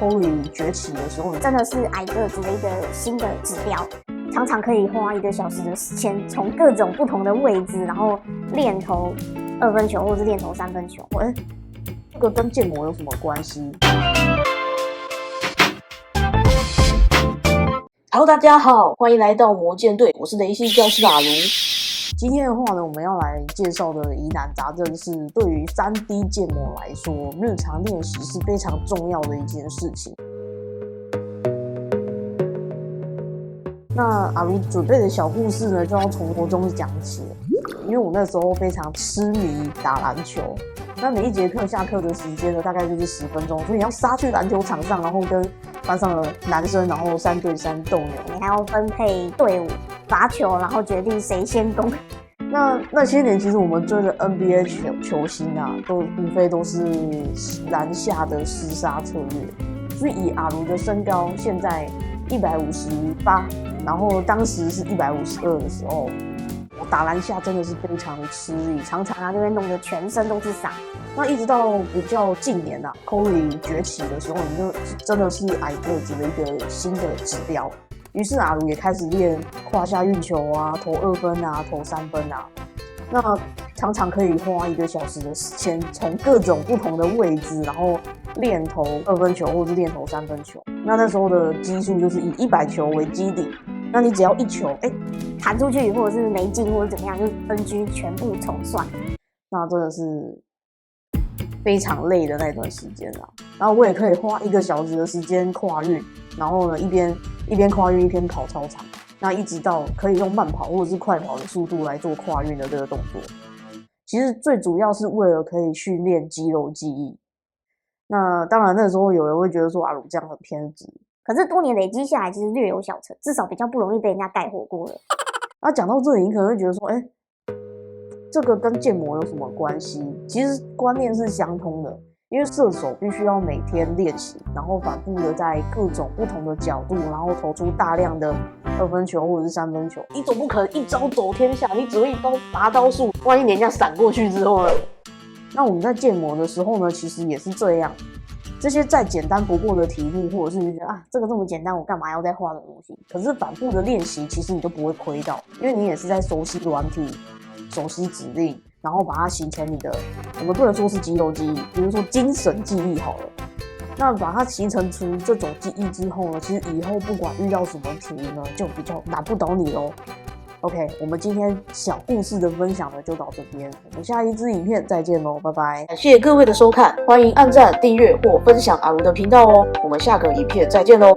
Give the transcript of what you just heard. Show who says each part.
Speaker 1: Curry 崛起的时候，
Speaker 2: 真的是矮个子的一个新的指标，常常可以花1个小时的时间，从各种不同的位置，然后练投2分球或是练投3分球。
Speaker 1: 这个跟建模有什么关系？Hello， 大家好，欢迎来到魔剑队，我是雷西教师阿如。今天的话呢，我们要来介绍的疑难杂症是，对于3D 建模来说，日常练习是非常重要的一件事情。那阿如准备的小故事呢，就要从国中讲起了。因为我那时候非常痴迷打篮球，那每一节课下课的时间呢，大概就是10分钟，所以你要杀去篮球场上，然后跟班上的男生，然后3对3斗牛，
Speaker 2: 你还要分配队伍罚球，然后决定谁先攻。
Speaker 1: 那些年，其实我们追的 NBA 球星啊，都无非都是篮下的厮杀策略。所以以阿如的身高，现在158，然后当时是152的时候，我打篮下真的是非常的吃力，常常就会弄得全身都是伤。那一直到比较近年啊 ，Curry 崛起的时候，你就真的是矮个子的一个新的指标。于是阿如也开始练胯下运球啊，投2分啊，投3分啊。那常常可以花1个小时的时间，从各种不同的位置，然后练投2分球，或是练投3分球。那时候的基数就是以100球为基底，那你只要1球，
Speaker 2: 弹出去或者是没进或者怎么样，就 NG 全部重算。
Speaker 1: 那真的是非常累的那段时间啦。然后我也可以花1个小时的时间跨运，然后呢一边跨运一边跑操场，那一直到可以用慢跑或者是快跑的速度来做跨运的这个动作。其实最主要是为了可以训练肌肉记忆。那当然那时候有人会觉得说阿如这样很偏执，
Speaker 2: 可是多年累积下来，其实略有小成，至少比较不容易被人家盖火锅了。
Speaker 1: 那讲到这里，你可能会觉得说，这个跟建模有什么关系？其实观念是相通的，因为射手必须要每天练习，然后反复的在各种不同的角度，然后投出大量的2分球或者是3分球。你总不可能一招走天下，你只会拔刀术，万一人家闪过去之后呢？那我们在建模的时候呢，其实也是这样。这些再简单不过的题目，或者是你觉得这个这么简单，我干嘛要再画的东西？可是反复的练习，其实你都不会亏到，因为你也是在熟悉软体、熟悉指令，然后把它形成你的，我们不能说是肌肉记忆，比如说精神记忆好了。那把它形成出这种记忆之后呢，其实以后不管遇到什么题呢，就比较难不倒你咯。OK， 我们今天小故事的分享呢就到这边，我们下一支影片再见咯，拜拜！感谢各位的收看，欢迎按赞、订阅或分享阿如的频道哦，我们下个影片再见咯。